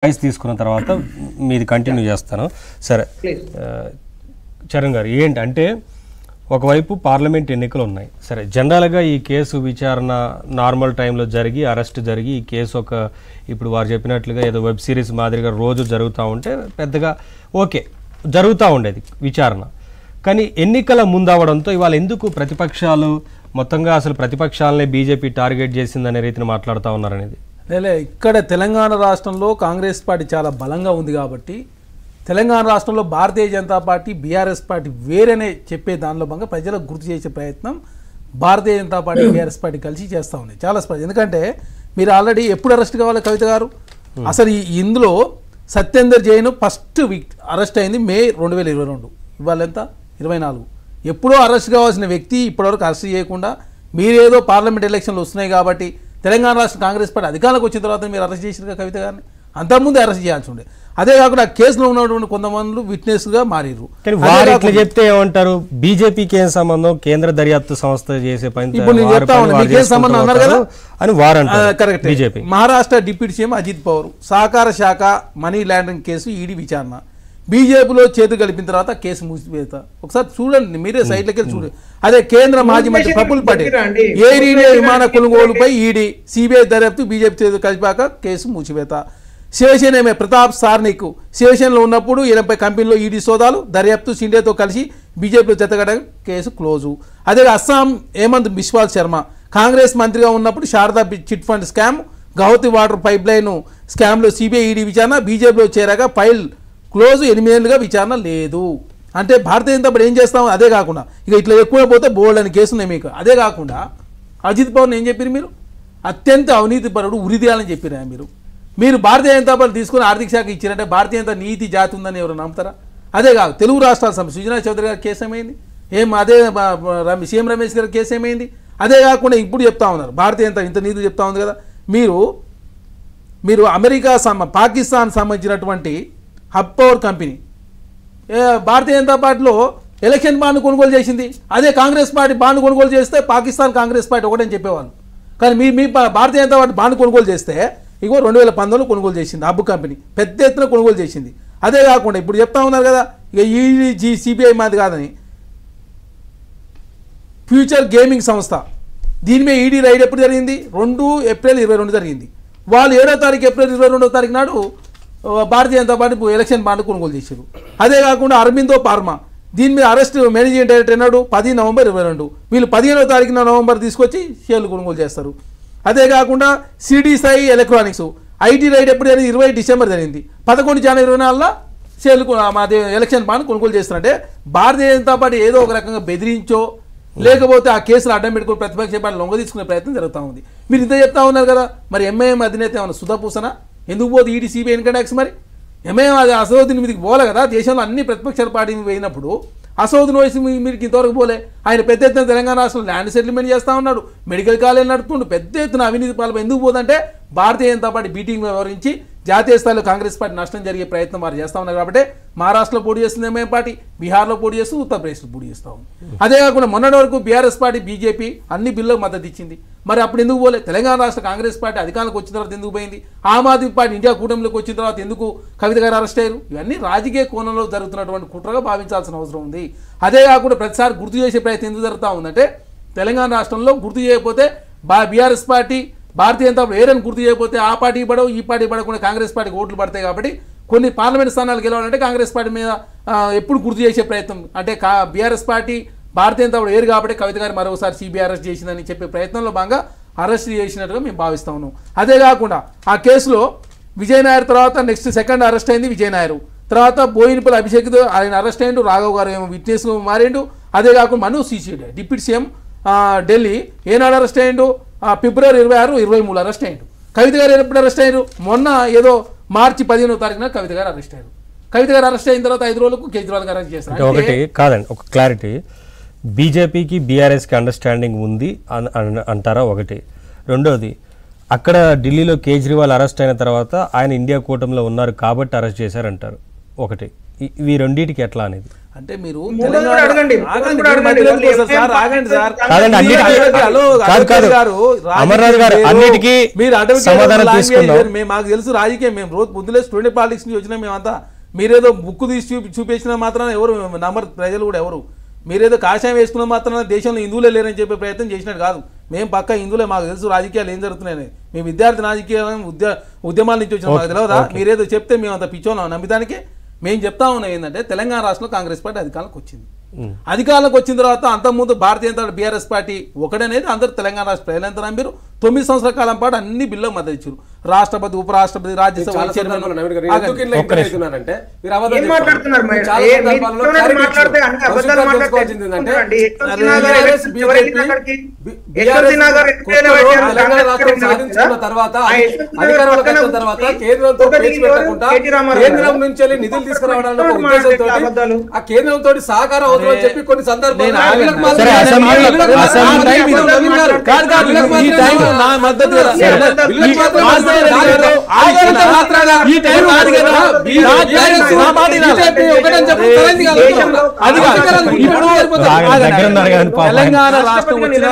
Voice తీసుకున్న తర్వాత మీది కంటిన్యూ చేస్తాను. సరే చరణ్ గారు, ఏంటంటే ఒకవైపు పార్లమెంట్ ఎన్నికలు ఉన్నాయి. సరే, జనరల్గా ఈ కేసు విచారణ నార్మల్ టైంలో జరిగి అరెస్ట్ జరిగి ఈ కేసు ఇప్పుడు వారు చెప్పినట్లుగా ఏదో వెబ్ సిరీస్ మాదిరిగా రోజు జరుగుతూ ఉంటే పెద్దగా ఓకే జరుగుతూ ఉండేది విచారణ. కానీ ఎన్నికల ముందవడంతో ఇవాళ ఎందుకు ప్రతిపక్షాలు మొత్తంగా అసలు ప్రతిపక్షాలనే బీజేపీ టార్గెట్ చేసిందనే రీతిని మాట్లాడుతూ ఉన్నారనేది? ఇక్కడ తెలంగాణ రాష్ట్రంలో కాంగ్రెస్ పార్టీ చాలా బలంగా ఉంది కాబట్టి తెలంగాణ రాష్ట్రంలో Bharatiya Janata party BRS party వేరేనే చెప్పే దానిలో భాగంగా ప్రజలకు గుర్తు చేసే ప్రయత్నం Bharatiya Janata party BRS party కలిసి చేస్తూ ఉంది. చాలా స్పష్టం. ఎందుకంటే మీరు ఆల్రెడీ ఎప్పుడు అరెస్ట్ కావాలి కవిత గారు? అసలు ఇందులో సత్యేందర్ జైన్ ఫస్ట్ అరెస్ట్ అయింది మే 2022. ఇవాళ ఎంత 24. ఎప్పుడో అరెస్ట్ కావాల్సిన వ్యక్తి ఇప్పటివరకు అరెస్ట్ చేయకుండా మీరేదో పార్లమెంట్ ఎలక్షన్లు వస్తున్నాయి కాబట్టి తెలంగాణ రాష్ట్ర కాంగ్రెస్ పార్టీ అధికారంలోకి వచ్చిన తర్వాత మీరు అరెస్ట్ చేసిన కవిత గారిని అంతకుముందు అరెస్ట్ చేయాల్సి ఉండే. అదే కాకుండా ఆ కేసులో ఉన్నటువంటి కొంతమంది విట్నెస్గా మారిరు. చెప్తే ఏమంటారు? బీజేపీకి ఏం సంబంధం, కేంద్ర దర్యాప్తు సంస్థ చేసే పని ఇప్పుడు నేను చెప్తా ఉన్నా, మీకేం సంబంధం అన్నారు కదా అని వారు correct. BJP Maharashtra deputy CM Ajit Pawar సహకార శాఖ మనీ లాండరింగ్ కేసు ఈడీ విచారణ బీజేపీలో చేతు కలిపిన తర్వాత కేసు మూసివేత. ఒకసారి చూడండి, మీరే సైట్లకి వెళ్ళి చూడండి. అదే కేంద్ర మాజీ మంత్రి ప్రఫుల్ పటేల్ ఎయిర్ ఇండియా విమాన కొనుగోలుపై ఈడీ సిబిఐ దర్యాప్తు బీజేపీ చేతు కలిపాక కేసు మూసివేత. శివసేన ప్రతాప్ సార్నిక్ శివసేనలో ఉన్నప్పుడు 80 కంపెనీలో ఈడీ సోదాలు దర్యాప్తు షిండేతో కలిసి బీజేపీలో జతగడ కేసు క్లోజు. అదే అస్సాం హేమంత్ బిశ్వాల్ శర్మ కాంగ్రెస్ మంత్రిగా ఉన్నప్పుడు Sharada chit fund scam Guwahati water pipe line స్కామ్లో సిబిఐ ఈడీ విచారణ బీజేపీలో చేరాక ఫైల్ క్లోజు 8 ఏళ్ళుగా విచారణ లేదు. అంటే భారతీయ జనతా పార్టీ ఏం చేస్తాం? అదే కాకుండా ఇక ఇట్లా ఎక్కువ పోతే బోల్డ్ అని కేసు ఉన్నాయి మీకు. అదే కాకుండా అజిత్ పవార్ని ఏం చెప్పారు మీరు? అత్యంత అవినీతిపరుడు ఉరిదీయాలని చెప్పారా మీరు భారతీయ జనతా పార్టీ తీసుకుని ఆర్థిక శాఖ ఇచ్చారంటే భారతీయ జనతా నీతి జాతి ఉందని ఎవరు నమ్ముతారా? అదే కాదు, తెలుగు రాష్ట్రాల సమితి సుజనా చౌదరి గారి కేసు ఏమైంది? అదే సీఎం రమేష్ గారి కేసు ఏమైంది? అదే కాకుండా ఇప్పుడు చెప్తా ఉన్నారు భారతీయ జనతా ఇంత నీతి చెప్తా ఉంది కదా. మీరు అమెరికా పాకిస్తాన్ సంబంధించినటువంటి hub power company Bharatiya Janata పార్టీలో ఎలక్షన్ బాండ్ కొనుగోలు చేసింది. అదే కాంగ్రెస్ పార్టీ బాండ్ కొనుగోలు చేస్తే పాకిస్తాన్ కాంగ్రెస్ పార్టీ ఒకటని చెప్పేవాళ్ళు. కానీ మీ భారతీయ జనతా పార్టీ బాండ్ కొనుగోలు చేస్తే 2019లో కొనుగోలు చేసింది. హబ్ కంపెనీ పెద్ద ఎత్తున కొనుగోలు చేసింది. అదే కాకుండా ఇప్పుడు చెప్తా ఉన్నారు కదా ఇక ఈడీ సిబిఐ మాది కాదని ఫ్యూచర్ గేమింగ్ సంస్థ దీని మీద ఈడీ రైడ్ ఎప్పుడు జరిగింది? 2 ఏప్రిల్ 2022 జరిగింది. వాళ్ళు 7వ తారీఖు ఏప్రిల్ 22వ తారీఖు నాడు Bharatiya Janata party election bond కొనుగోలు చేశారు. అదే కాకుండా అరబిందో ఫార్మా దీని మీద అరెస్ట్ మేనేజింగ్ డైరెక్టర్ అన్నాడు 10 నవంబర్ 2022. వీళ్ళు 15వ తారీఖున నవంబర్ తీసుకొచ్చి షేర్లు కొనుగోలు చేస్తారు. అదే కాకుండా సిడి సాయి ఎలక్ట్రానిక్స్ ఐటీ రైడ్ ఎప్పుడు జరిగింది? 20 డిసెంబర్ జరిగింది. 11 జనవరి 24లో షేర్లు మాది ఎలక్షన్ బాండ్ కొనుగోలు చేస్తున్నారంటే భారతీయ జనతా పార్టీ ఏదో ఒక రకంగా బెదిరించో లేకపోతే ఆ కేసులు అడ్డం పెట్టుకుని ప్రతిపక్ష పార్టీ లొంగ తీసుకునే ప్రయత్నం జరుగుతూ ఉంది. మీరు ఇంత చెప్తా ఉన్నారు కదా, మరి ఎంఐఎం అధినేత ఏమన్నా సుధపూసన ఎందుకు పోదు ఈడీ సిబిఐ ఇన్కమ్ ట్యాక్స్? మరి ఎంఐఎం అది అసౌద్దీన్ మీదకి పోలే కదా. దేశంలో అన్ని ప్రతిపక్షాల పార్టీని పోయినప్పుడు అసౌద్దీన్ వయసు మీరు ఇంతవరకు పోలే. ఆయన పెద్ద ఎత్తున తెలంగాణ రాష్ట్రంలో ల్యాండ్ సెటిల్మెంట్ చేస్తూ ఉన్నాడు, మెడికల్ కాలేజ్ నడుపుతుండు, పెద్ద ఎత్తున అవినీతి పాలన ఎందుకు పోదంటే భారతీయ జనతా పార్టీ బీటింగ్ వ్యవహరించి జాతీయ స్థాయిలో కాంగ్రెస్ పార్టీ నష్టం జరిగే ప్రయత్నం వారు చేస్తూ ఉన్నారు. కాబట్టి మహారాష్ట్రలో పోటీ చేస్తుంది ఎంఐఎం పార్టీ, బీహార్లో పోటీ చేస్తుంది, ఉత్తరప్రదేశ్లో పోటీ చేస్తూ ఉంది. అదే కాకుండా మొన్నటి వరకు బీఆర్ఎస్ పార్టీ బీజేపీ అన్ని బిల్లులకు మద్దతు ఇచ్చింది. మరి అప్పుడు ఎందుకు పోలే? తెలంగాణ రాష్ట్ర కాంగ్రెస్ పార్టీ అధికారంలోకి వచ్చిన తర్వాత ఎందుకు పోయింది? ఆమ్ ఆద్మీ పార్టీ ఇండియా కూటమిలోకి వచ్చిన తర్వాత ఎందుకు కవిత గారు అరెస్ట్ అయ్యారు? ఇవన్నీ రాజకీయ కోణంలో జరుగుతున్నటువంటి కుట్రగా భావించాల్సిన అవసరం ఉంది. అదే కాకుండా ప్రతిసారి గుర్తు చేసే ప్రయత్నం ఎందుకు జరుగుతూ ఉందంటే తెలంగాణ రాష్ట్రంలో గుర్తు చేయకపోతే BRS party Bharatiya Janata party ఏదైనా గుర్తు చేయకపోతే ఆ పార్టీ ఇవ్వడం ఈ పార్టీ ఇవ్వకుండా కాంగ్రెస్ పార్టీకి ఓట్లు పడతాయి. కాబట్టి కొన్ని పార్లమెంట్ స్థానాలు గెలవాలంటే కాంగ్రెస్ పార్టీ మీద ఎప్పుడు గుర్తు చేసే ప్రయత్నం అంటే BRS party Bharatiya Janata party ఏరు కాబట్టి కవిత గారు మరోసారి సిబిఐ అరెస్ట్ చేసిందని చెప్పే ప్రయత్నంలో భాగంగా అరెస్ట్ చేసినట్టుగా మేము భావిస్తా ఉన్నాం. అదే కాకుండా ఆ కేసులో విజయ్ నాయర్ తర్వాత నెక్స్ట్ సెకండ్ అరెస్ట్ అయింది విజయ్ నాయర్. తర్వాత బోయినపల్లి అభిషేక్ ఆయన అరెస్ట్ అయ్యిండు, రాఘవ్ గారు ఏమో విట్నెస్ మారిండు. అదే కాకుండా మనోజ్ సిసోడియా డిప్యూటీ సీఎం ఢిల్లీ ఏనాడు అరెస్ట్ అయ్యిండు? ఫిబ్రవరి 26, 23 అరెస్ట్ అయ్యిండు. కవిత గారు ఎప్పుడు అరెస్ట్ అయ్యారు? మొన్న ఏదో మార్చి 15వ తారీఖున కవిత గారు అరెస్ట్ అయ్యారు. కవిత గారు అరెస్ట్ అయిన తర్వాత 5 రోజులకు కేజ్రీవాల్ గారు అరెస్ట్ చేస్తారు. ఒకటి కాదండి, ఒక క్లారిటీ, బీజేపీకి బీఆర్ఎస్కి అండర్స్టాండింగ్ ఉంది అంటారా? ఒకటి. రెండోది, అక్కడ ఢిల్లీలో కేజ్రీవాల్ అరెస్ట్ అయిన తర్వాత ఆయన ఇండియా కూటమిలో ఉన్నారు కాబట్టి అరెస్ట్ చేశారంటారు. ఒకటి. ఇవి రెండింటికి ఎట్లా అనేది అంటే మీరు అడగండి. అమర్నాథ్ గారు అన్నిటికీ సమాధానం తీసుకుందాం. మాకు తెలుసు రాజకీయం, మేము రోజు ముందులే స్టూడెంట్ పాలిటిక్స్ నుంచి వచ్చినా మేమంతా. మీరేదో బుక్ తీసి చూపించిన మాత్రాన ఎవరు నమ్మరు, ప్రజలు కూడా ఎవరు. మీరేదో కాషాయం వేసుకున్న మాత్రాన దేశంలో హిందువులే లేరని చెప్పే ప్రయత్నం చేసినట్టు కాదు. మేము పక్క హిందువులే, మాకు తెలుసు రాజకీయాలు ఏం జరుగుతున్నాయని. మేము విద్యార్థి రాజకీయాలు ఉద్యమాల నుంచి వచ్చిన మాకు తెలియదా? మీరేదో చెప్తే మేము అంత పిచ్చోన్నాం నమ్మిదానికి. మేము చెప్తా ఉన్నాం ఏంటంటే తెలంగాణ రాష్ట్రంలో కాంగ్రెస్ పార్టీ అధికారంలోకి వచ్చింది. అధికారంలోకి వచ్చిన తర్వాత అంతకుముందు భారతీయ జనతా బీఆర్ఎస్ పార్టీ ఒకటనేది అందరూ తెలంగాణ రాష్ట్ర ప్రజలంతా నమ్మారు. 9 సంవత్సరాల కాలం పాటు అన్ని బిల్లులకు మద్దతు ఇచ్చారు. రాష్ట్రపతి, ఉపరాష్ట్రపతి, రాజ్యసభ నిధులు తీసుకురావడానికి ఆ కేంద్రంతో సహకారం అవుతుందని చెప్పి కొన్ని సందర్భాలు తెలంగాణ రాష్ట్రం వచ్చిన